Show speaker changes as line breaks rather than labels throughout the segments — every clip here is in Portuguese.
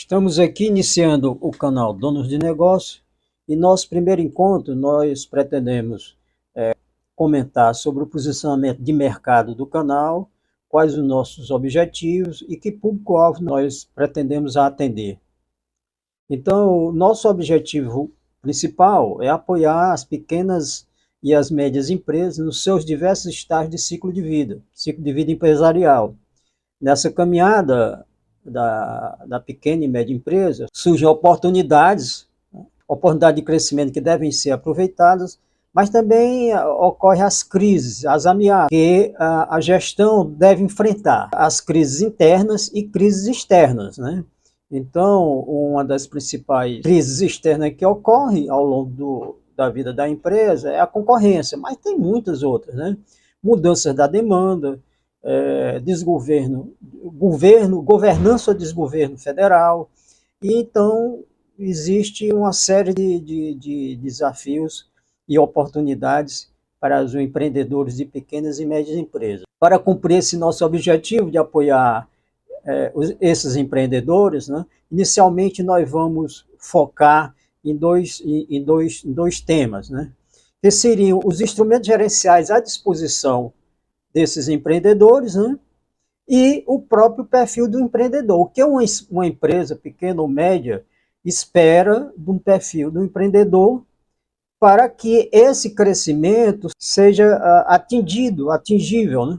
Estamos aqui iniciando o canal Donos de Negócio e nosso primeiro encontro nós pretendemos comentar sobre o posicionamento de mercado do canal, quais os nossos objetivos e que público-alvo nós pretendemos atender. Então, o nosso objetivo principal é apoiar as pequenas e as médias empresas nos seus diversos estágios de ciclo de vida empresarial. Nessa caminhada da pequena e média empresa, surgem oportunidades de crescimento que devem ser aproveitadas, mas também ocorrem as crises, as ameaças que a gestão deve enfrentar, as crises internas e crises externas, né? Então, uma das principais crises externas que ocorrem ao longo da vida da empresa é a concorrência, mas tem muitas outras, né? Mudanças da demanda, governança ou desgoverno federal, e então existe uma série de desafios e oportunidades para os empreendedores de pequenas e médias empresas. Para cumprir esse nosso objetivo de apoiar esses empreendedores, né, inicialmente nós vamos focar em dois temas, né, que seriam os instrumentos gerenciais à disposição desses empreendedores, né, e o próprio perfil do empreendedor. O que uma empresa pequena ou média espera de um perfil do empreendedor para que esse crescimento seja atingível, né?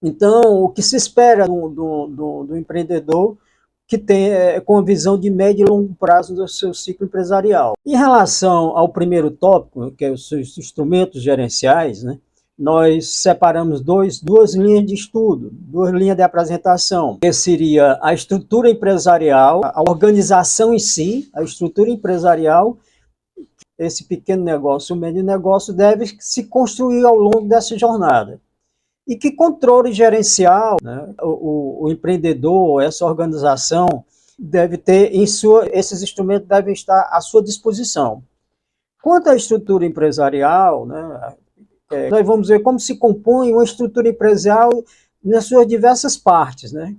Então, o que se espera do empreendedor que tem com a visão de médio e longo prazo do seu ciclo empresarial. Em relação ao primeiro tópico, que é os instrumentos gerenciais, né, nós separamos duas linhas de estudo, duas linhas de apresentação, que seria a estrutura empresarial, a organização em si, a estrutura empresarial. Esse pequeno negócio, o médio negócio, deve se construir ao longo dessa jornada. E que controle gerencial, né, o empreendedor, essa organização, deve ter esses instrumentos devem estar à sua disposição. Quanto à estrutura empresarial, né, nós vamos ver como se compõe uma estrutura empresarial nas suas diversas partes, né?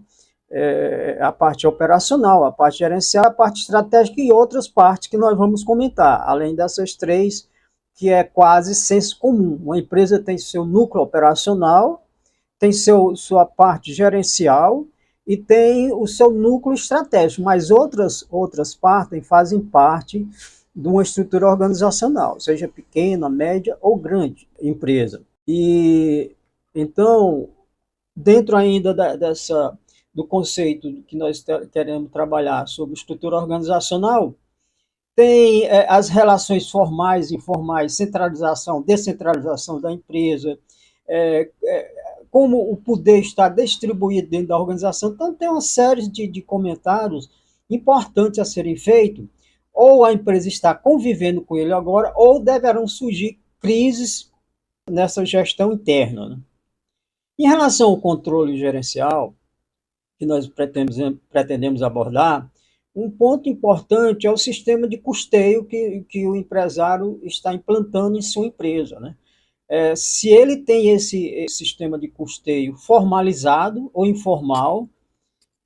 A parte operacional, a parte gerencial, a parte estratégica e outras partes que nós vamos comentar, além dessas três, que é quase senso comum. Uma empresa tem seu núcleo operacional, tem sua parte gerencial e tem o seu núcleo estratégico, mas outras partes fazem parte de uma estrutura organizacional, seja pequena, média ou grande empresa. E então, dentro ainda do conceito que nós queremos trabalhar sobre estrutura organizacional, tem as relações formais e informais, centralização, descentralização da empresa, como o poder está distribuído dentro da organização. Então, tem uma série de comentários importantes a serem feitos, ou a empresa está convivendo com ele agora, ou deverão surgir crises nessa gestão interna, né? Em relação ao controle gerencial, que nós pretendemos abordar, um ponto importante é o sistema de custeio que o empresário está implantando em sua empresa, né? Se ele tem esse sistema de custeio formalizado ou informal,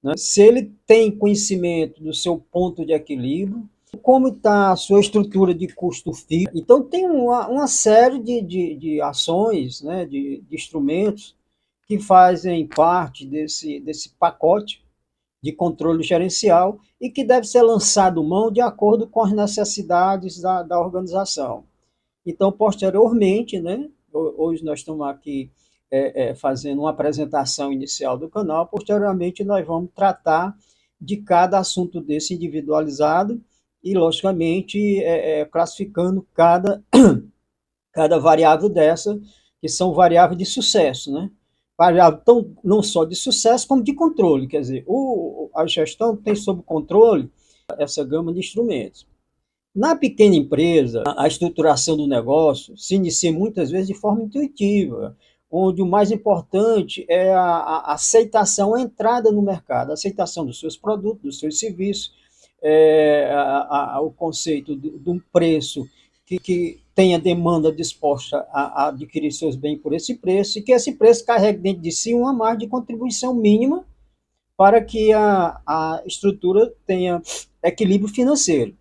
né? Se ele tem conhecimento do seu ponto de equilíbrio, como está a sua estrutura de custo fixo. Então, tem uma série de ações, né, de instrumentos que fazem parte desse pacote de controle gerencial e que deve ser lançado mão de acordo com as necessidades da organização. Então, posteriormente, né, hoje nós estamos aqui fazendo uma apresentação inicial do canal, posteriormente nós vamos tratar de cada assunto desse individualizado e, logicamente, classificando cada variável dessa, que são variáveis de sucesso, né? Variável não só de sucesso, como de controle, quer dizer, a gestão tem sob controle essa gama de instrumentos. Na pequena empresa, a estruturação do negócio se inicia muitas vezes de forma intuitiva, onde o mais importante é a aceitação, a entrada no mercado, a aceitação dos seus produtos, dos seus serviços, o conceito de um preço que tenha demanda disposta a adquirir seus bens por esse preço, e que esse preço carregue dentro de si uma margem de contribuição mínima para que a estrutura tenha equilíbrio financeiro.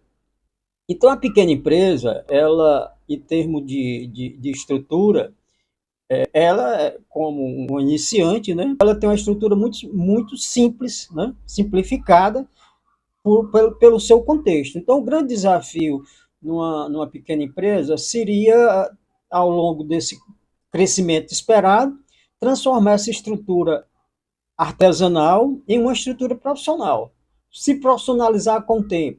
Então, a pequena empresa, ela, em termos de estrutura, ela, como um iniciante, né, ela tem uma estrutura muito simples, né, simplificada, pelo seu contexto. Então, o grande desafio numa pequena empresa seria, ao longo desse crescimento esperado, transformar essa estrutura artesanal em uma estrutura profissional, se profissionalizar com o tempo.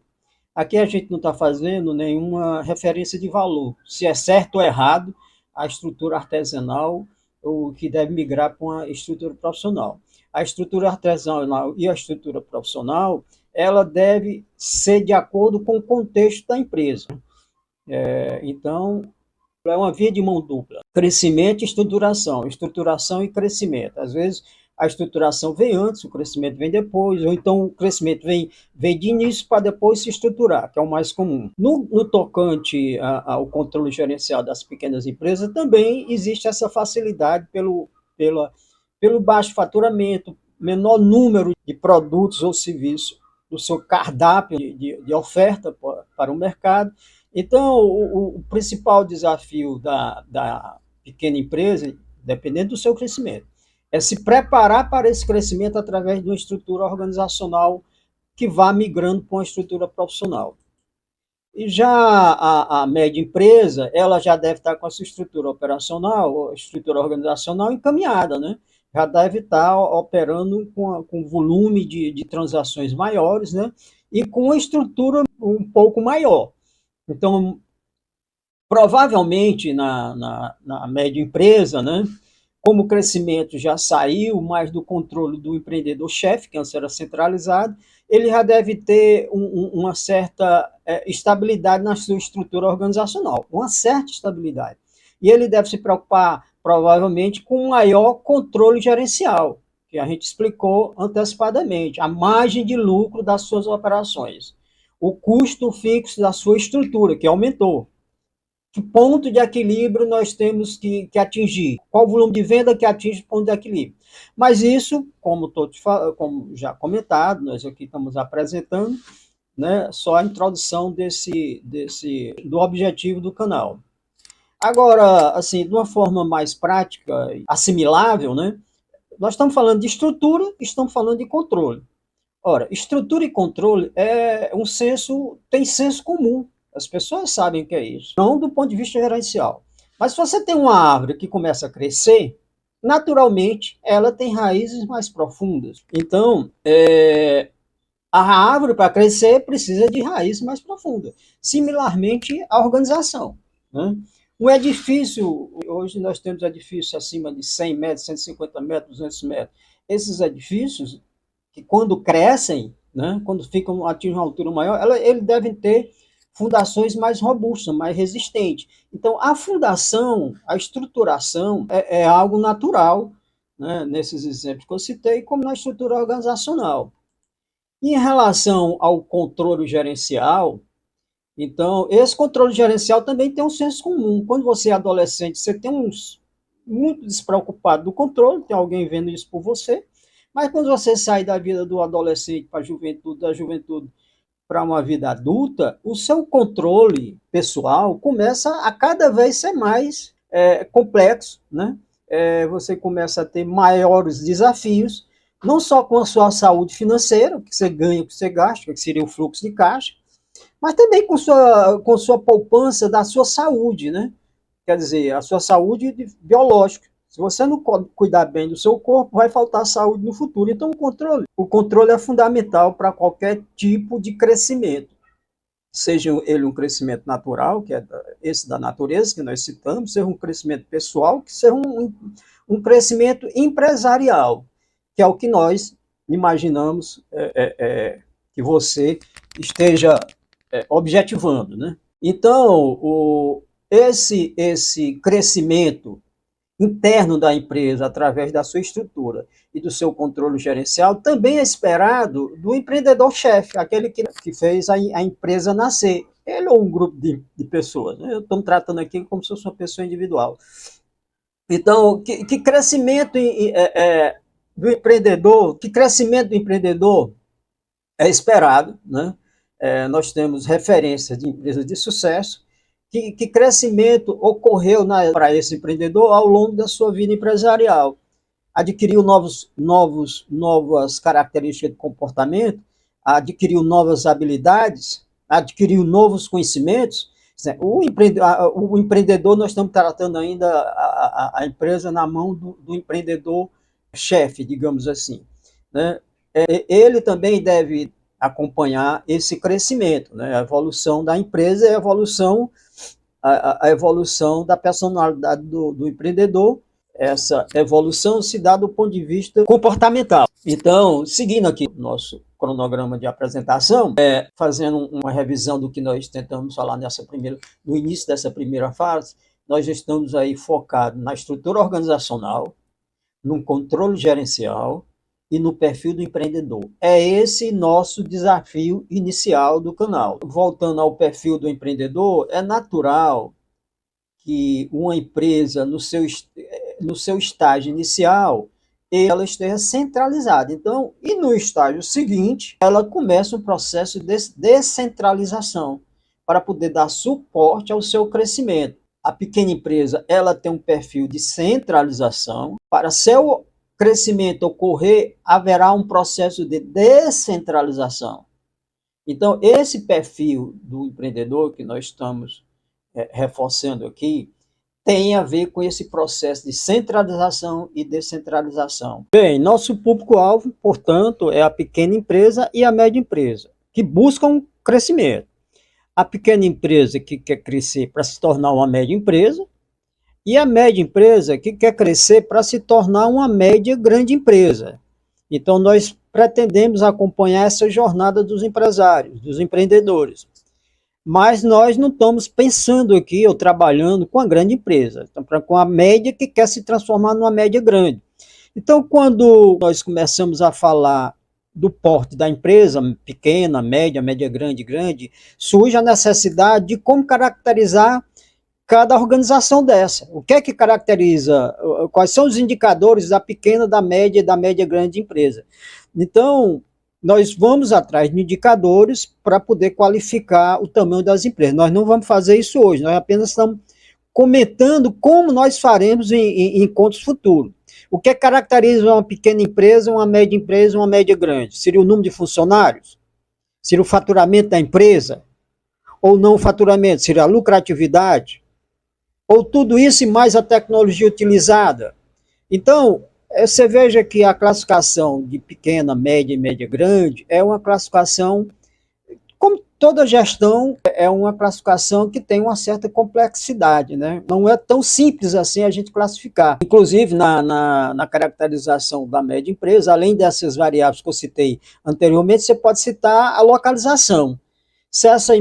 Aqui a gente não está fazendo nenhuma referência de valor, se é certo ou errado a estrutura artesanal, ou que deve migrar para uma estrutura profissional. A estrutura artesanal e a estrutura profissional, ela deve ser de acordo com o contexto da empresa. Então, é uma via de mão dupla. Crescimento e estruturação e crescimento. Às vezes, a estruturação vem antes, o crescimento vem depois, ou então o crescimento vem de início para depois se estruturar, que é o mais comum. No tocante ao controle gerencial das pequenas empresas, também existe essa facilidade pelo baixo faturamento, menor número de produtos ou serviços do seu cardápio de oferta para o mercado. Então, o principal desafio da pequena empresa, dependendo do seu crescimento, é se preparar para esse crescimento através de uma estrutura organizacional que vá migrando para uma estrutura profissional. E já a média empresa, ela já deve estar com a sua estrutura operacional, estrutura organizacional encaminhada, né? Já deve estar operando com volume de transações maiores, né? E com uma estrutura um pouco maior. Então, provavelmente na média empresa, né, como o crescimento já saiu mais do controle do empreendedor-chefe, que antes era centralizado, ele já deve ter uma certa estabilidade na sua estrutura organizacional, uma certa estabilidade. E ele deve se preocupar, provavelmente, com um maior controle gerencial, que a gente explicou antecipadamente, a margem de lucro das suas operações, o custo fixo da sua estrutura, que aumentou. Que ponto de equilíbrio nós temos que atingir? Qual o volume de venda que atinge o ponto de equilíbrio? Mas isso, como já comentado, nós aqui estamos apresentando, né, só a introdução do objetivo do canal. Agora, assim, de uma forma mais prática, assimilável, né, nós estamos falando de estrutura e estamos falando de controle. Ora, estrutura e controle tem senso comum. As pessoas sabem o que é isso, não do ponto de vista gerencial. Mas se você tem uma árvore que começa a crescer, naturalmente ela tem raízes mais profundas. Então, a árvore para crescer precisa de raízes mais profundas. Similarmente, a organização, né? Um edifício, hoje nós temos edifícios acima de 100 metros, 150 metros, 200 metros. Esses edifícios, que quando crescem, né, quando atingem uma altura maior, eles devem ter fundações mais robustas, mais resistentes. Então, a fundação, a estruturação é algo natural, né, nesses exemplos que eu citei, como na estrutura organizacional. Em relação ao controle gerencial, então, esse controle gerencial também tem um senso comum. Quando você é adolescente, você tem muito despreocupado do controle, tem alguém vendo isso por você, mas quando você sai da vida do adolescente para a juventude, da juventude para uma vida adulta, o seu controle pessoal começa a cada vez ser mais complexo, né? Você começa a ter maiores desafios, não só com a sua saúde financeira, o que você ganha, o que você gasta, que seria o fluxo de caixa, mas também com sua poupança da sua saúde, né? Quer dizer, a sua saúde biológica. Se você não cuidar bem do seu corpo, vai faltar saúde no futuro. Então, o controle é fundamental para qualquer tipo de crescimento. Seja ele um crescimento natural, que é esse da natureza que nós citamos, seja um crescimento pessoal, que seja um crescimento empresarial, que é o que nós imaginamos que você esteja objetivando, né? Então, esse crescimento interno da empresa, através da sua estrutura e do seu controle gerencial, também é esperado do empreendedor-chefe, aquele que fez a empresa nascer. Ele ou um grupo de pessoas, né? Eu estou tratando aqui como se fosse uma pessoa individual. Então, que crescimento do empreendedor, que crescimento do empreendedor é esperado, né? Nós temos referências de empresas de sucesso, que crescimento ocorreu para esse empreendedor ao longo da sua vida empresarial. Adquiriu novas características de comportamento, adquiriu novas habilidades, adquiriu novos conhecimentos. O empreendedor, nós estamos tratando ainda a empresa na mão do empreendedor chefe, digamos assim, né? Ele também deve acompanhar esse crescimento, né? A evolução da empresa é a evolução da personalidade do empreendedor. Essa evolução se dá do ponto de vista comportamental. Então, seguindo aqui o nosso cronograma de apresentação, fazendo uma revisão do que nós tentamos falar no início dessa primeira fase, nós estamos aí focados na estrutura organizacional, no controle gerencial e no perfil do empreendedor. É esse nosso desafio inicial do canal. Voltando ao perfil do empreendedor, é natural que uma empresa, no seu estágio inicial, ela esteja centralizada. Então, e no estágio seguinte, ela começa um processo de descentralização para poder dar suporte ao seu crescimento. A pequena empresa, ela tem um perfil de centralização. Para seu crescimento ocorrer, haverá um processo de descentralização. Então, esse perfil do empreendedor que nós estamos reforçando aqui, tem a ver com esse processo de centralização e descentralização. Bem, nosso público-alvo, portanto, é a pequena empresa e a média empresa, que buscam crescimento. A pequena empresa que quer crescer para se tornar uma média empresa, e a média empresa que quer crescer para se tornar uma média grande empresa. Então, nós pretendemos acompanhar essa jornada dos empresários, dos empreendedores. Mas nós não estamos pensando aqui ou trabalhando com a grande empresa, estamos com a média que quer se transformar numa média grande. Então, quando nós começamos a falar do porte da empresa, pequena, média grande, surge a necessidade de como caracterizar cada organização dessa. O que é que caracteriza, quais são os indicadores da pequena, da média e da média grande empresa. Então, nós vamos atrás de indicadores para poder qualificar o tamanho das empresas. Nós não vamos fazer isso hoje, nós apenas estamos comentando como nós faremos em encontros futuros. O que caracteriza uma pequena empresa, uma média grande? Seria o número de funcionários? Seria o faturamento da empresa? Ou não o faturamento? Seria a lucratividade? Ou tudo isso e mais a tecnologia utilizada? Então, você veja que a classificação de pequena, média e média grande é uma classificação, como toda gestão, é uma classificação que tem uma certa complexidade, né? Não é tão simples assim a gente classificar. Inclusive, na caracterização da média empresa, além dessas variáveis que eu citei anteriormente, você pode citar a localização. Se essa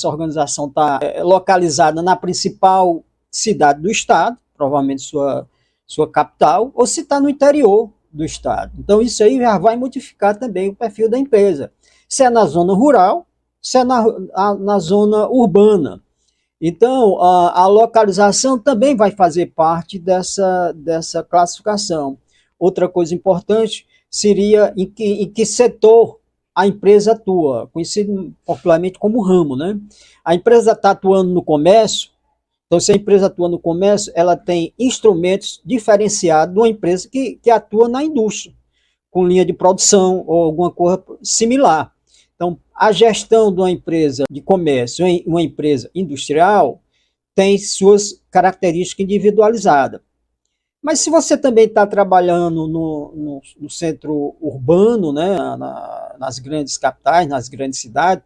organização está localizada na principal cidade do estado, provavelmente sua capital, ou se está no interior do estado. Então, isso aí já vai modificar também o perfil da empresa. Se é na zona rural, se é na zona urbana. Então, a localização também vai fazer parte dessa classificação. Outra coisa importante seria em que setor a empresa atua, conhecido popularmente como ramo, né? A empresa está atuando no comércio. Então, se a empresa atua no comércio, ela tem instrumentos diferenciados de uma empresa que atua na indústria, com linha de produção ou alguma coisa similar. Então, a gestão de uma empresa de comércio, uma empresa industrial, tem suas características individualizadas. Mas se você também está trabalhando no centro urbano, né, nas grandes capitais, nas grandes cidades,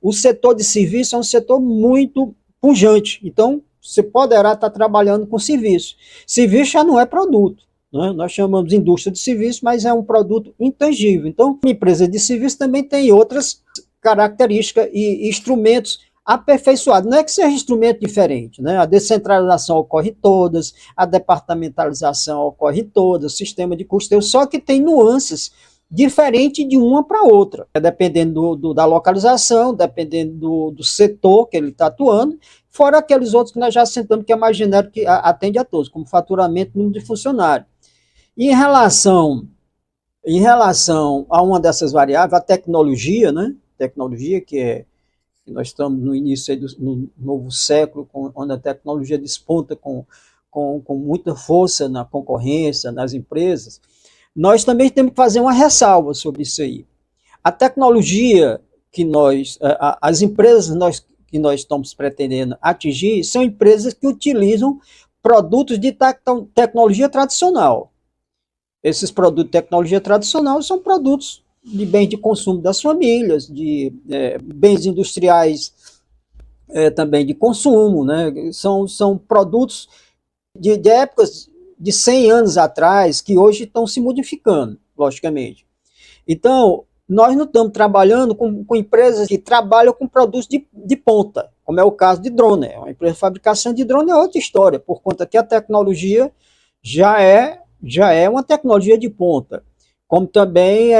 o setor de serviço é um setor muito pujante. Então, você poderá estar trabalhando com serviço. Serviço já não é produto, né? Nós chamamos de indústria de serviço, mas é um produto intangível. Então, a empresa de serviço também tem outras características e instrumentos aperfeiçoado. Não é que seja instrumento diferente, né? A descentralização ocorre em todas, a departamentalização ocorre em todas, o sistema de custeio, só que tem nuances diferentes de uma para outra, dependendo da localização, dependendo do setor que ele está atuando, fora aqueles outros que nós já sentamos, que é mais genérico, que atende a todos, como faturamento, número de funcionários. Em relação a uma dessas variáveis, a tecnologia, né? Tecnologia que nós estamos no início do novo século, onde a tecnologia desponta com muita força na concorrência, nas empresas, nós também temos que fazer uma ressalva sobre isso aí. A tecnologia que as empresas que nós estamos pretendendo atingir são empresas que utilizam produtos de tecnologia tradicional. Esses produtos de tecnologia tradicional são produtos de bens de consumo das famílias, de bens industriais também de consumo, né? São produtos de épocas de 100 anos atrás que hoje estão se modificando, logicamente. Então, nós não estamos trabalhando com empresas que trabalham com produtos de ponta, como é o caso de drone. Uma empresa de fabricação de drone é outra história, por conta que a tecnologia já é uma tecnologia de ponta. Como também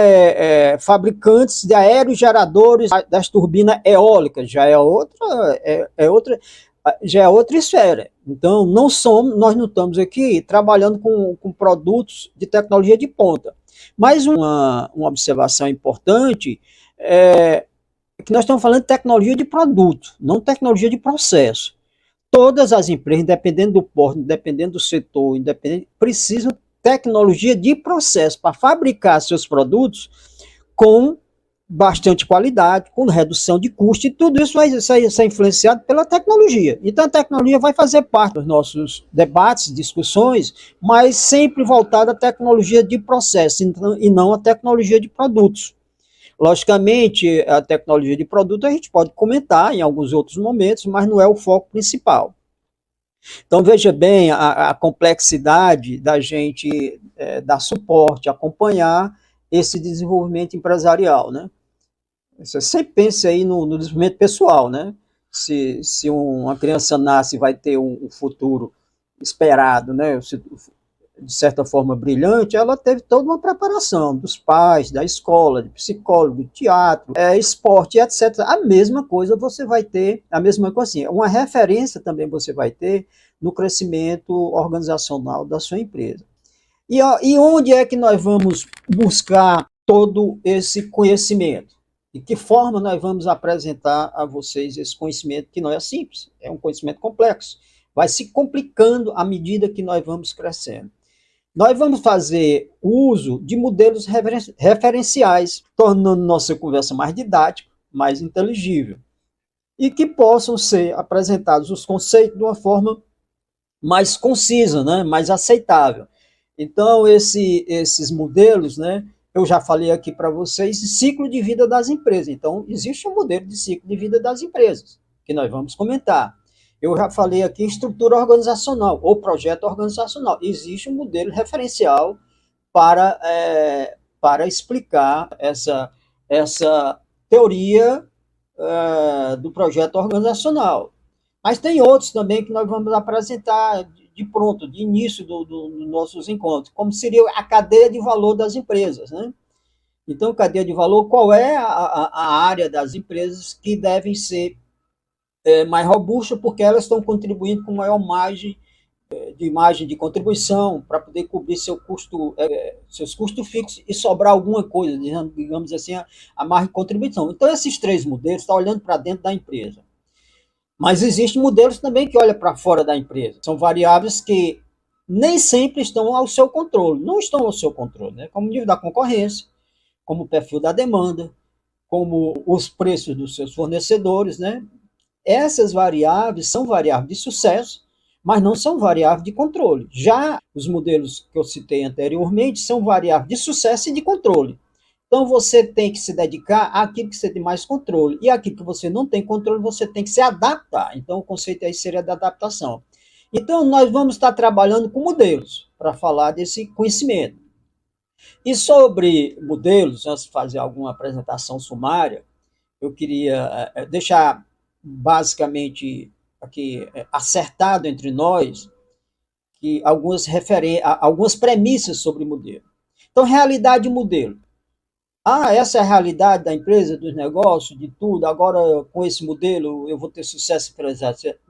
fabricantes de aerogeradores das turbinas eólicas, já é outra esfera. Então, nós não estamos aqui trabalhando com produtos de tecnologia de ponta. Mas uma observação importante é que nós estamos falando de tecnologia de produto, não tecnologia de processo. Todas as empresas, independente do porte, independente do setor, precisam de tecnologia de processo para fabricar seus produtos com bastante qualidade, com redução de custo, e tudo isso vai ser influenciado pela tecnologia. Então a tecnologia vai fazer parte dos nossos debates, discussões, mas sempre voltada à tecnologia de processo e não à tecnologia de produtos. Logicamente, a tecnologia de produto a gente pode comentar em alguns outros momentos, mas não é o foco principal. Então veja bem a complexidade da gente dar suporte, acompanhar esse desenvolvimento empresarial, né? Você sempre pense aí no desenvolvimento pessoal, né? Se uma criança nasce, vai ter um futuro esperado, né? De certa forma brilhante, ela teve toda uma preparação dos pais, da escola, de psicólogo, de teatro, esporte, etc. A mesma coisa você vai ter, a mesma coisa assim, uma referência também você vai ter no crescimento organizacional da sua empresa. E onde é que nós vamos buscar todo esse conhecimento? De que forma nós vamos apresentar a vocês esse conhecimento que não é simples, é um conhecimento complexo. Vai se complicando à medida que nós vamos crescendo. Nós vamos fazer uso de modelos referenciais, tornando nossa conversa mais didática, mais inteligível, e que possam ser apresentados os conceitos de uma forma mais concisa, né, mais aceitável. Então, esses modelos, né, eu já falei aqui para vocês, ciclo de vida das empresas. Então, existe um modelo de ciclo de vida das empresas, que nós vamos comentar. Eu já falei aqui estrutura organizacional, ou projeto organizacional. Existe um modelo referencial para explicar essa teoria do projeto organizacional. Mas tem outros também que nós vamos apresentar de pronto, de início dos nossos encontros, como seria a cadeia de valor das empresas, né? Então, cadeia de valor, qual é a área das empresas que devem ser mais robustas, porque elas estão contribuindo com maior margem de contribuição para poder cobrir seus custos fixos e sobrar alguma coisa, digamos assim, a margem de contribuição. Então, esses três modelos estão olhando para dentro da empresa. Mas existem modelos também que olham para fora da empresa. São variáveis que nem sempre estão ao seu controle. Não estão ao seu controle, né? Como o nível da concorrência, como o perfil da demanda, como os preços dos seus fornecedores, né? Essas variáveis são variáveis de sucesso, mas não são variáveis de controle. Já os modelos que eu citei anteriormente são variáveis de sucesso e de controle. Então, você tem que se dedicar àquilo que você tem mais controle. E aquilo que você não tem controle, você tem que se adaptar. Então, o conceito aí seria da adaptação. Então, nós vamos estar trabalhando com modelos para falar desse conhecimento. E sobre modelos, antes de fazer alguma apresentação sumária, eu queria deixar basicamente aqui acertado entre nós que algumas premissas sobre modelo. Então, realidade e modelo. Ah, essa é a realidade da empresa, dos negócios, de tudo. Agora, com esse modelo, eu vou ter sucesso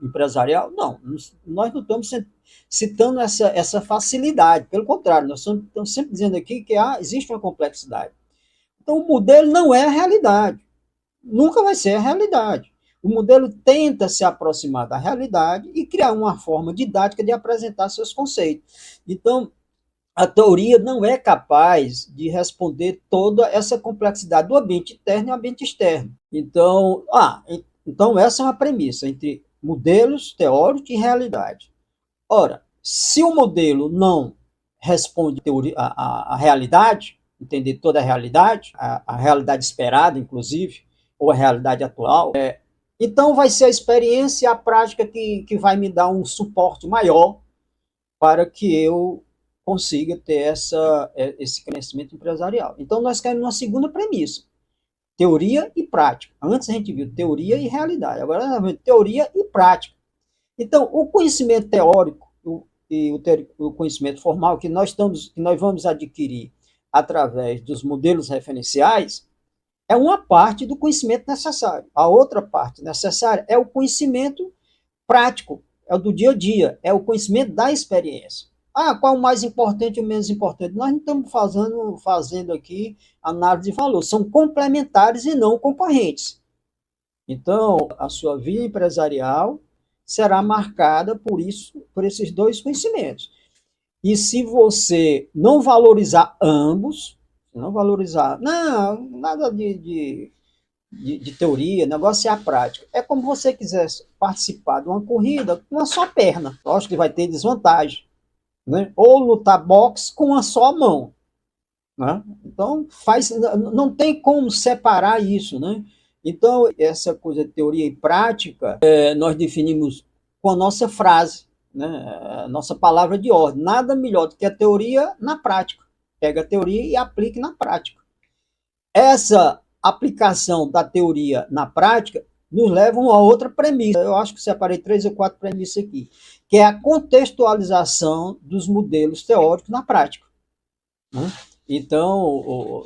empresarial? Não, nós não estamos citando essa facilidade. Pelo contrário, nós estamos sempre dizendo aqui que existe uma complexidade. Então, o modelo não é a realidade. Nunca vai ser a realidade. O modelo tenta se aproximar da realidade e criar uma forma didática de apresentar seus conceitos. Então, a teoria não é capaz de responder toda essa complexidade do ambiente interno e ambiente externo. Então essa é uma premissa entre modelos teóricos e realidade. Ora, se o modelo não responde a realidade, entender toda a realidade esperada, inclusive, ou a realidade atual, então vai ser a experiência e a prática que vai me dar um suporte maior para que eu consiga ter esse crescimento empresarial. Então, nós caímos numa segunda premissa, teoria e prática. Antes a gente viu teoria e realidade, agora nós vemos teoria e prática. Então, o conhecimento teórico o conhecimento formal que nós vamos adquirir através dos modelos referenciais é uma parte do conhecimento necessário. A outra parte necessária é o conhecimento prático, é o do dia a dia, é o conhecimento da experiência. Ah, qual o mais importante e o menos importante? Nós não estamos fazendo aqui análise de valor, são complementares e não concorrentes. Então, a sua vida empresarial será marcada por esses dois conhecimentos. E se você não valorizar ambos, não, nada de teoria, o negócio é a prática. É como você quisesse participar de uma corrida com uma só perna. Lógico que vai ter desvantagem. Né? Ou lutar boxe com uma só mão. Né? Então, não tem como separar isso. Né? Então, essa coisa de teoria e prática, nós definimos com a nossa frase, né? A nossa palavra de ordem. Nada melhor do que a teoria na prática. Pega a teoria e aplique na prática. Essa aplicação da teoria na prática nos leva a uma outra premissa. Eu acho que separei 3 ou 4 premissas aqui, que é a contextualização dos modelos teóricos na prática. Né? Então,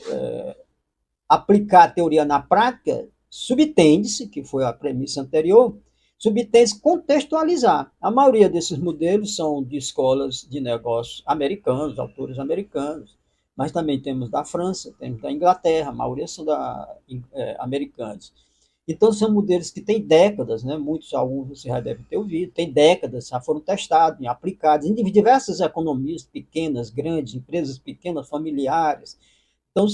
aplicar a teoria na prática subtende-se, que foi a premissa anterior, subtende-se contextualizar. A maioria desses modelos são de escolas de negócios americanos, autores americanos, mas também temos da França, temos da Inglaterra, a maioria são americanos. Então, são modelos que têm décadas, né? Muitos, alguns você já deve ter ouvido, têm décadas, já foram testados, aplicados em diversas economias, pequenas, grandes, empresas pequenas, familiares. Então,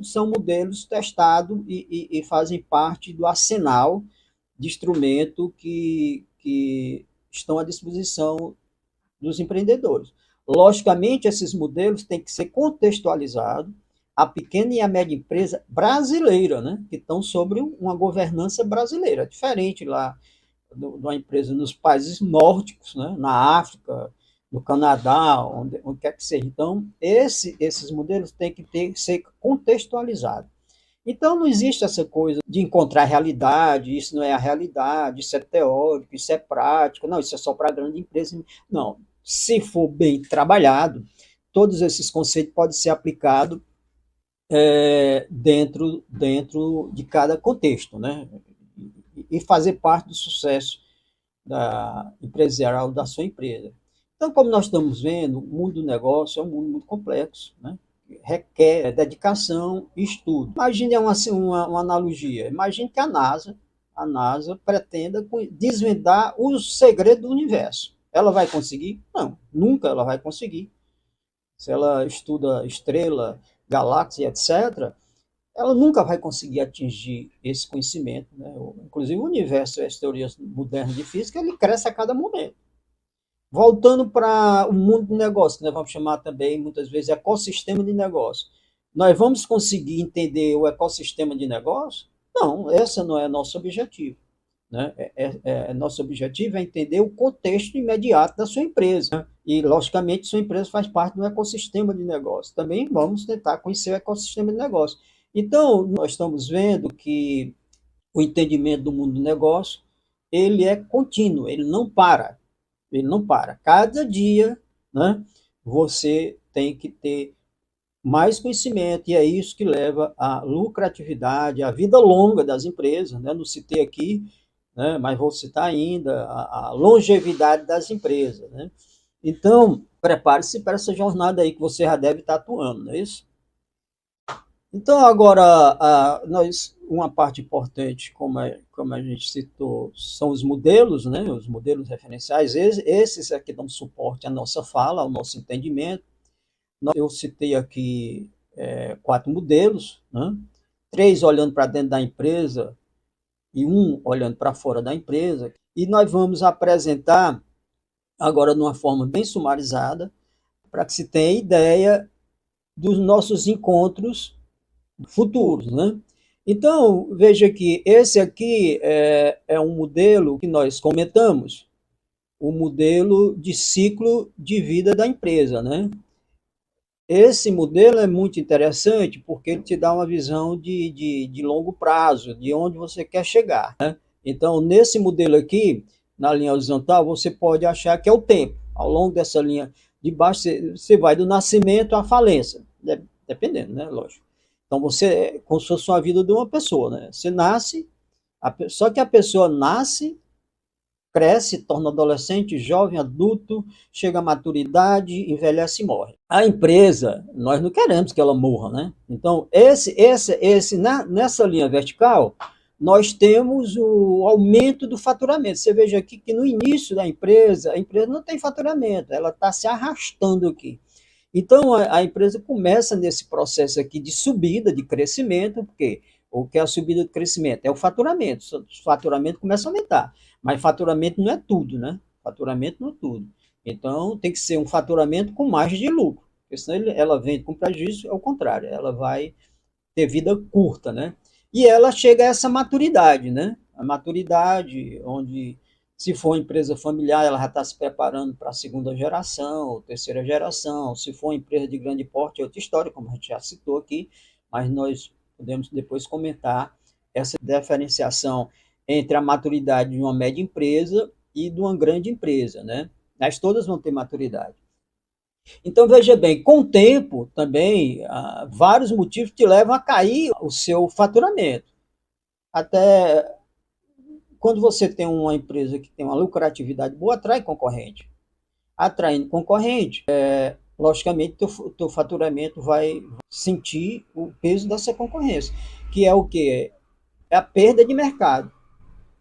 são modelos testados e fazem parte do arsenal de instrumento que estão à disposição dos empreendedores. Logicamente, esses modelos têm que ser contextualizados à pequena e à média empresa brasileira, né, que estão sobre uma governança brasileira, diferente lá de uma empresa nos países nórdicos, né, na África, no Canadá, onde quer que seja. Então, esses modelos têm que ser contextualizados. Então, não existe essa coisa de encontrar realidade, isso não é a realidade, isso é teórico, isso é prático, não, isso é só para grande empresa. Não, se for bem trabalhado, todos esses conceitos podem ser aplicados dentro de cada contexto, né? E fazer parte do sucesso empresarial da sua empresa. Então, como nós estamos vendo, o mundo do negócio é um mundo muito complexo, né? Requer dedicação e estudo. Imagine uma analogia. Imagine que a NASA pretenda desvendar os segredos do universo. Ela vai conseguir? Não, nunca ela vai conseguir. Se ela estuda estrela, galáxia, etc., ela nunca vai conseguir atingir esse conhecimento. Né? Inclusive, o universo e as teorias modernas de física, ele cresce a cada momento. Voltando para o mundo do negócio, que nós vamos chamar também, muitas vezes, ecossistema de negócio. Nós vamos conseguir entender o ecossistema de negócio? Não, esse não é nosso objetivo. Né? Nosso objetivo é entender o contexto imediato da sua empresa. Né? E, logicamente, sua empresa faz parte do ecossistema de negócio. Também vamos tentar conhecer o ecossistema de negócio. Então, nós estamos vendo que o entendimento do mundo do negócio, ele é contínuo, ele não para. Ele não para. Cada dia, né, você tem que ter mais conhecimento, e é isso que leva à lucratividade, à vida longa das empresas, né? Não citei aqui, né? Mas vou citar ainda a longevidade das empresas, né? Então, prepare-se para essa jornada aí que você já deve estar atuando, não é isso? Então, agora, uma parte importante, como a gente citou, são os modelos, né? Os modelos referenciais, esses é que dão suporte à nossa fala, ao nosso entendimento. Eu citei aqui 4 modelos, né? 3 olhando para dentro da empresa e um olhando para fora da empresa. E nós vamos apresentar agora de uma forma bem sumarizada, para que se tenha ideia dos nossos encontros futuros, né? Então, veja que esse aqui é um modelo que nós comentamos, o modelo de ciclo de vida da empresa, né? Esse modelo é muito interessante porque ele te dá uma visão de longo prazo, de onde você quer chegar, né? Então, nesse modelo aqui, na linha horizontal, você pode achar que é o tempo. Ao longo dessa linha de baixo, você vai do nascimento à falência, dependendo, né? Lógico. Então, você é como se fosse uma vida de uma pessoa, né? Você nasce, só que a pessoa nasce, cresce, torna adolescente, jovem, adulto, chega à maturidade, envelhece e morre. A empresa, nós não queremos que ela morra, né? Então, nessa linha vertical, nós temos o aumento do faturamento. Você veja aqui que no início da empresa, a empresa não tem faturamento, ela está se arrastando aqui. Então, a empresa começa nesse processo aqui de subida, de crescimento, porque o que é a subida de crescimento? É o faturamento. O faturamento começa a aumentar. Mas faturamento não é tudo, né? Faturamento não é tudo. Então, tem que ser um faturamento com margem de lucro. Porque senão ela vende com prejuízo, é o contrário. Ela vai ter vida curta, né? E ela chega a essa maturidade, né? A maturidade, onde, se for empresa familiar, ela já está se preparando para a segunda geração, ou terceira geração. Se for empresa de grande porte, é outra história, como a gente já citou aqui, mas nós podemos depois comentar essa diferenciação entre a maturidade de uma média empresa e de uma grande empresa, né? Mas todas vão ter maturidade. Então, veja bem, com o tempo também, vários motivos te levam a cair o seu faturamento. Até quando você tem uma empresa que tem uma lucratividade boa, atrai concorrente. Atraindo concorrente, logicamente, teu faturamento vai sentir o peso dessa concorrência, que é o quê? É a perda de mercado.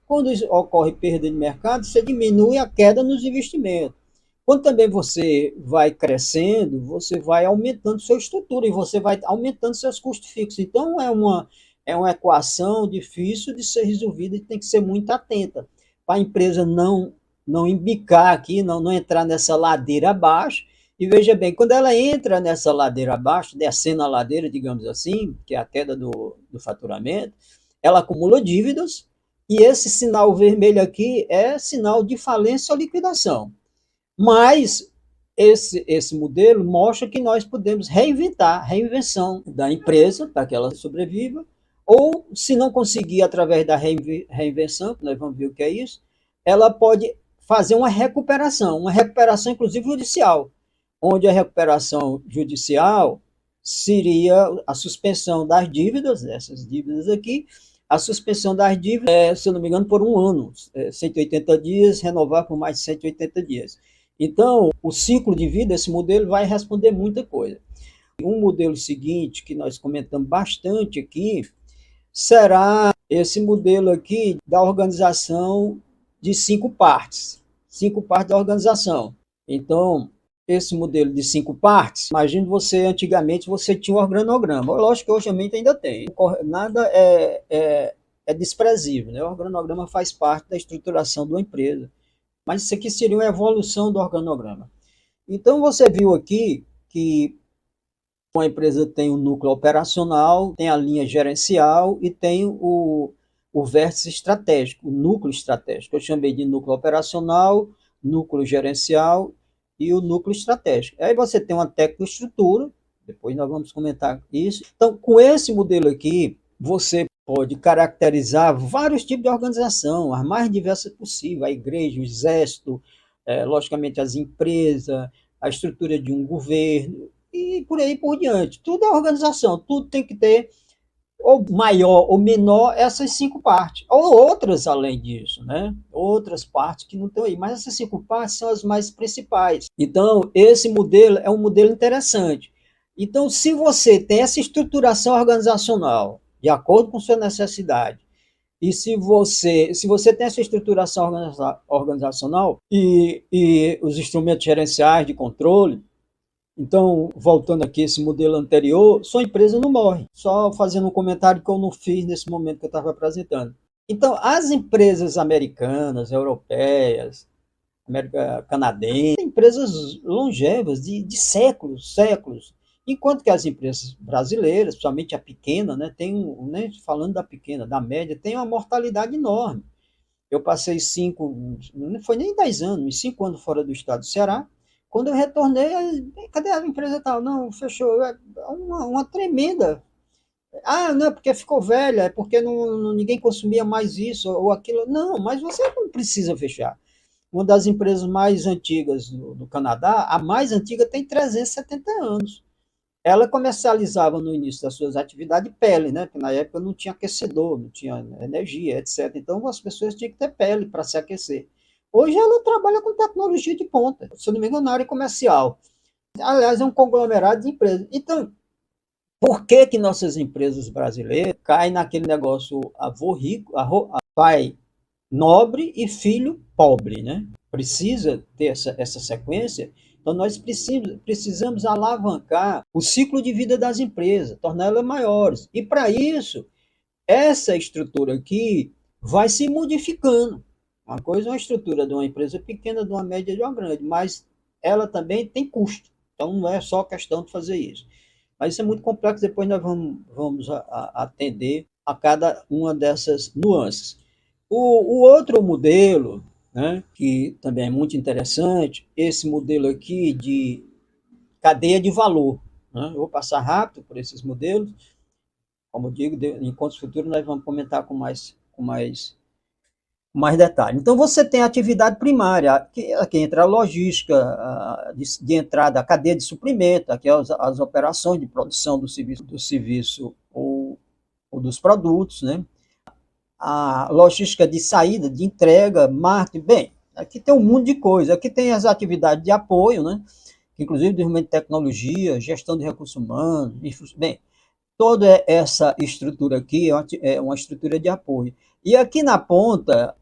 Quando ocorre perda de mercado, você diminui a queda nos investimentos. Quando também você vai crescendo, você vai aumentando sua estrutura e você vai aumentando seus custos fixos. Então, é uma equação difícil de ser resolvida e tem que ser muito atenta para a empresa não embicar aqui, não entrar nessa ladeira abaixo. E veja bem, quando ela entra nessa ladeira abaixo, descendo a ladeira, digamos assim, que é a queda do faturamento, ela acumula dívidas e esse sinal vermelho aqui é sinal de falência ou liquidação. Mas esse modelo mostra que nós podemos reinventar, reinvenção da empresa para que ela sobreviva, ou se não conseguir através da reinvenção, nós vamos ver o que é isso, ela pode fazer uma recuperação inclusive judicial, onde a recuperação judicial seria a suspensão das dívidas, essas dívidas aqui, a suspensão das dívidas, se eu não me engano, por um ano, 180 dias, renovar por mais 180 dias. Então, o ciclo de vida, esse modelo vai responder muita coisa. Um modelo seguinte, que nós comentamos bastante aqui, será esse modelo aqui da organização de 5 partes. 5 partes da organização. Então, esse modelo de 5 partes, imagine você, antigamente, você tinha um organograma. Lógico que hoje ainda tem. Nada é desprezível, né? O organograma faz parte da estruturação de uma empresa. Mas isso aqui seria uma evolução do organograma. Então, você viu aqui que uma empresa tem o núcleo operacional, tem a linha gerencial e tem o vértice estratégico, o núcleo estratégico. Eu chamei de núcleo operacional, núcleo gerencial e o núcleo estratégico. Aí você tem uma tecnoestrutura, depois nós vamos comentar isso. Então, com esse modelo aqui, você pode caracterizar vários tipos de organização, as mais diversas possíveis, a igreja, o exército, logicamente as empresas, a estrutura de um governo, e por aí por diante. Tudo é organização, tudo tem que ter ou maior ou menor essas 5 partes, ou outras além disso, né? Outras partes que não estão aí, mas essas 5 partes são as mais principais. Então, esse modelo é um modelo interessante. Então, se você tem essa estruturação organizacional de acordo com sua necessidade, e se você tem essa estruturação organizacional e os instrumentos gerenciais de controle, então, voltando aqui esse modelo anterior, sua empresa não morre. Só fazendo um comentário que eu não fiz nesse momento que eu estava apresentando. Então, as empresas americanas, europeias, canadenses, empresas longevas de séculos, séculos. Enquanto que as empresas brasileiras, principalmente a pequena, né, né, falando da pequena, da média, tem uma mortalidade enorme. Eu passei 5, não foi nem 10 anos, 5 anos fora do estado do Ceará. Quando eu retornei, cadê a empresa tal? Não, fechou. É uma tremenda. Ah, não, é porque ficou velha, é porque ninguém consumia mais isso ou aquilo. Não, mas você não precisa fechar. Uma das empresas mais antigas do Canadá, a mais antiga tem 370 anos. Ela comercializava no início das suas atividades pele, né? Porque na época não tinha aquecedor, não tinha energia, etc. Então as pessoas tinham que ter pele para se aquecer. Hoje ela trabalha com tecnologia de ponta, se eu não me engano, na área comercial. Aliás, é um conglomerado de empresas. Então, por que que nossas empresas brasileiras caem naquele negócio avô rico, pai nobre e filho pobre, né? Precisa ter essa sequência. Então, nós precisamos alavancar o ciclo de vida das empresas, torná-las maiores. E, para isso, essa estrutura aqui vai se modificando. Uma coisa é uma estrutura de uma empresa pequena, de uma média, de uma grande, mas ela também tem custo. Então, não é só questão de fazer isso. Mas isso é muito complexo, depois nós vamos atender a cada uma dessas nuances. O outro modelo, né, que também é muito interessante, esse modelo aqui de cadeia de valor. Né? Eu vou passar rápido por esses modelos. Como eu digo, em encontros futuros nós vamos comentar com mais detalhe. Então, você tem a atividade primária, aqui entra a logística, de entrada, a cadeia de suprimento, aqui as operações de produção do serviço ou dos produtos, né? A logística de saída, de entrega, marketing, bem, aqui tem um mundo de coisas, aqui tem as atividades de apoio, né? Inclusive desenvolvimento de tecnologia, gestão de recursos humanos, bem, toda essa estrutura aqui é uma estrutura de apoio. E aqui na ponta,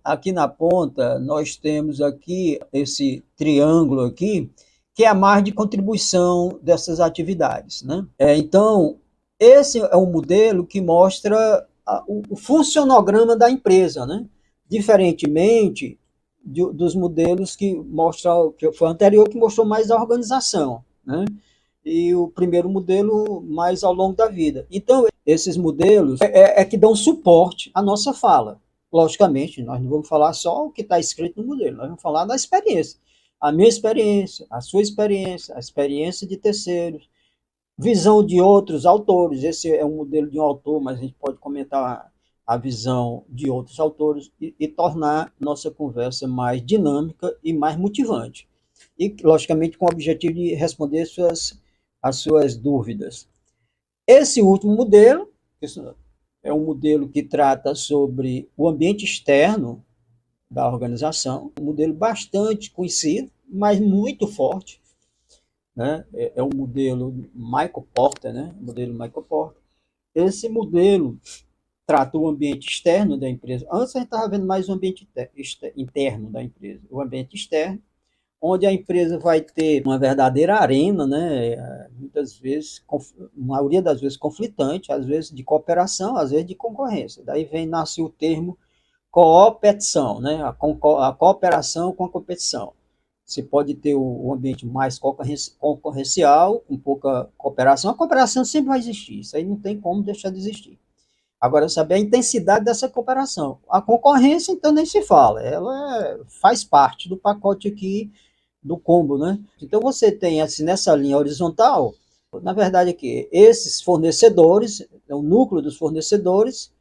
nós temos aqui esse triângulo aqui, que é a margem de contribuição dessas atividades, né? Então, esse é um modelo que mostra o funcionograma da empresa, né? Diferentemente dos modelos que mostram, que foi anterior, que mostrou mais a organização, né? E o primeiro modelo mais ao longo da vida. Então, esses modelos que dão suporte à nossa fala. Logicamente, nós não vamos falar só o que está escrito no modelo, nós vamos falar da experiência. A minha experiência, a sua experiência, a experiência de terceiros, visão de outros autores. Esse é um modelo de um autor, mas a gente pode comentar a visão de outros autores e tornar nossa conversa mais dinâmica e mais motivante. E, logicamente, com o objetivo de responder as suas dúvidas. Esse último modelo, é um modelo que trata sobre o ambiente externo da organização, um modelo bastante conhecido, mas muito forte, né? É um modelo Michael Porter, né? O modelo Michael Porter. Esse modelo trata o ambiente externo da empresa. Antes a gente estava vendo mais o ambiente interno da empresa. O ambiente externo, onde a empresa vai ter uma verdadeira arena, né? Muitas vezes, a maioria das vezes conflitante, às vezes de cooperação, às vezes de concorrência. Daí nasce o termo coopetição, né? A cooperação com a competição. Você pode ter o ambiente mais concorrencial, com pouca cooperação. A cooperação sempre vai existir, isso aí não tem como deixar de existir. Agora, saber a intensidade dessa cooperação. A concorrência, então, nem se fala, ela faz parte do pacote aqui do combo, né? Então, você tem, assim, nessa linha horizontal, na verdade, aqui, esses fornecedores, é o núcleo dos fornecedores,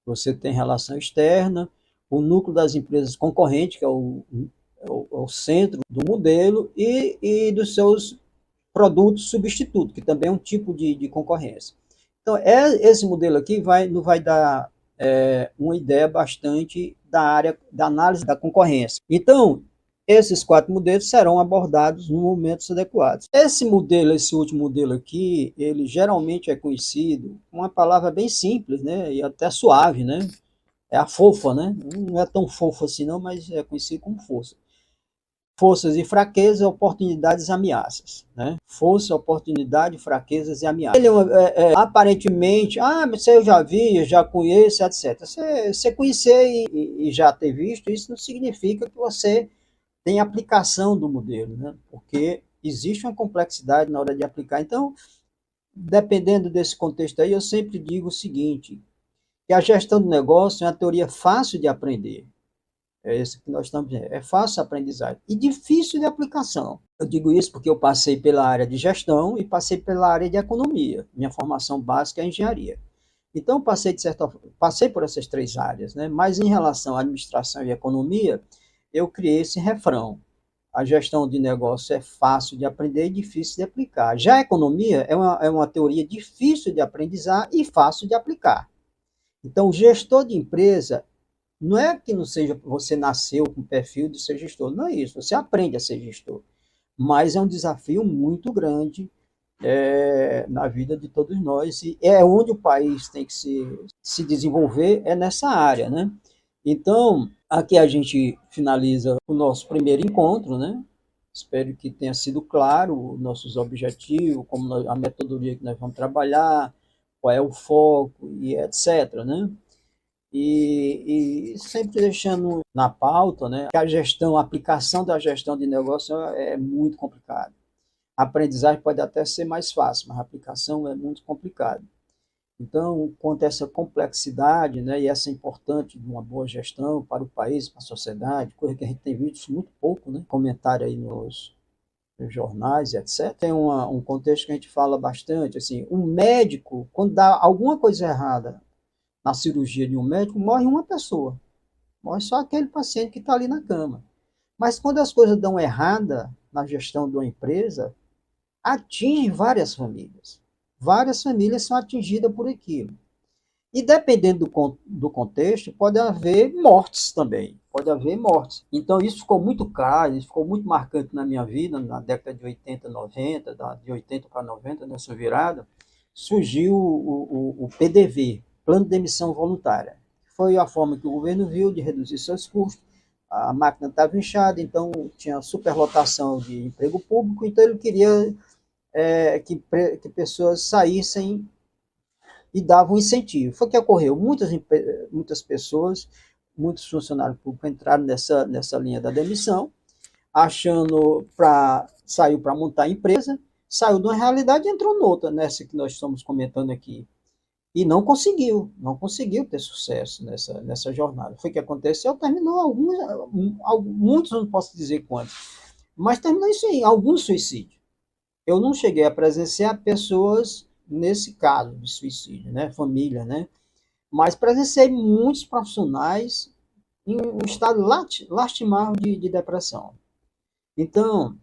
você tem relação externa, o núcleo das empresas concorrentes, que é o centro do modelo, e dos seus produto substituto, que também é um tipo de concorrência. Então, esse modelo aqui não vai dar uma ideia bastante da área da análise da concorrência. Então, esses 4 modelos serão abordados no momentos adequados. Esse modelo, esse último modelo aqui, ele geralmente é conhecido com uma palavra bem simples, né, e até suave, né, é a fofa, né, não é tão fofo assim não, mas é conhecido como força. Forças e fraquezas, oportunidades e ameaças. Né? Força, oportunidade, fraquezas e ameaças. Ele aparentemente, mas eu já vi, eu já conheço, etc. Você conhecer e já ter visto, isso não significa que você tem aplicação do modelo, né? Porque existe uma complexidade na hora de aplicar. Então, dependendo desse contexto aí, eu sempre digo o seguinte, que a gestão do negócio é uma teoria fácil de aprender. É isso que nós estamos dizendo. É fácil a aprendizagem e difícil de aplicação. Eu digo isso porque eu passei pela área de gestão e passei pela área de economia. Minha formação básica é engenharia. Então, passei por essas 3 áreas, né? Mas em relação à administração e economia, eu criei esse refrão. A gestão de negócio é fácil de aprender e difícil de aplicar. Já a economia é uma teoria difícil de aprendizar e fácil de aplicar. Então, o gestor de empresa não é que não seja, você nasceu com o perfil de ser gestor, não é isso, você aprende a ser gestor, mas é um desafio muito grande na vida de todos nós, e é onde o país tem que se desenvolver, é nessa área, né? Então, aqui a gente finaliza o nosso primeiro encontro, né? Espero que tenha sido claro os nossos objetivos, a metodologia que nós vamos trabalhar, qual é o foco e etc, né? E sempre deixando na pauta, né, que a aplicação da gestão de negócio é muito complicado. A aprendizagem pode até ser mais fácil, mas a aplicação é muito complicada. Então, quanto a essa complexidade, né, e essa importante de uma boa gestão para o país, para a sociedade, coisa que a gente tem visto muito pouco, né, comentário aí nos jornais, etc. Tem um contexto que a gente fala bastante, assim, um médico, quando dá alguma coisa errada na cirurgia de um médico, morre uma pessoa. Morre só aquele paciente que está ali na cama. Mas quando as coisas dão errada na gestão de uma empresa, atinge várias famílias. Várias famílias são atingidas por aquilo. E dependendo do contexto, pode haver mortes também. Pode haver mortes. Então, isso ficou muito claro, isso ficou muito marcante na minha vida, na década de 80, 90, de 80 para 90, nessa virada, surgiu o PDV, Plano de Demissão Voluntária. Foi a forma que o governo viu de reduzir seus custos. A máquina estava inchada, então tinha superlotação de emprego público, então ele queria que pessoas saíssem e dava um incentivo. Foi o que ocorreu. Muitas pessoas, muitos funcionários públicos entraram nessa linha da demissão, achando saiu para montar a empresa, saiu de uma realidade e entrou noutra, nessa que nós estamos comentando aqui. E não conseguiu ter sucesso nessa jornada. Foi o que aconteceu, terminou muitos, não posso dizer quantos, mas terminou isso em alguns suicídios. Eu não cheguei a presenciar pessoas nesse caso de suicídio, né, família, né, mas presenciei muitos profissionais em um estado lastimável de depressão. Então,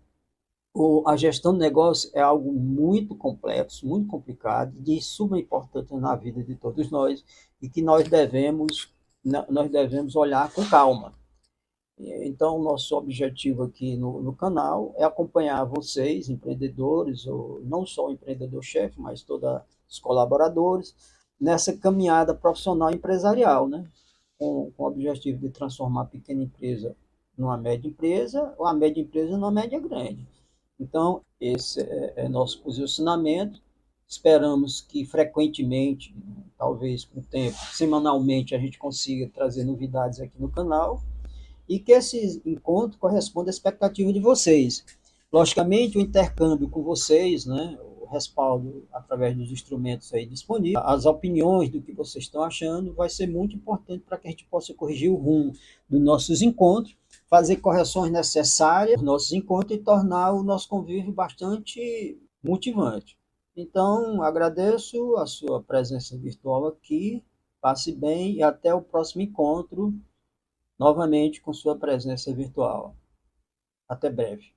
a gestão do negócio é algo muito complexo, muito complicado, de suma importância na vida de todos nós e que nós devemos olhar com calma. Então, nosso objetivo aqui no canal é acompanhar vocês, empreendedores, ou não só o empreendedor-chefe, mas todos os colaboradores, nessa caminhada profissional e empresarial, né? Com o objetivo de transformar a pequena empresa numa média empresa, ou a média empresa numa média grande. Então, esse é nosso posicionamento. Esperamos que frequentemente, talvez com o tempo, semanalmente, a gente consiga trazer novidades aqui no canal e que esse encontro corresponda à expectativa de vocês. Logicamente, o intercâmbio com vocês, né, o respaldo através dos instrumentos aí disponíveis, as opiniões do que vocês estão achando, vai ser muito importante para que a gente possa corrigir o rumo dos nossos encontros, fazer correções necessárias nos nossos encontros e tornar o nosso convívio bastante motivante. Então, agradeço a sua presença virtual aqui, passe bem e até o próximo encontro novamente com sua presença virtual. Até breve.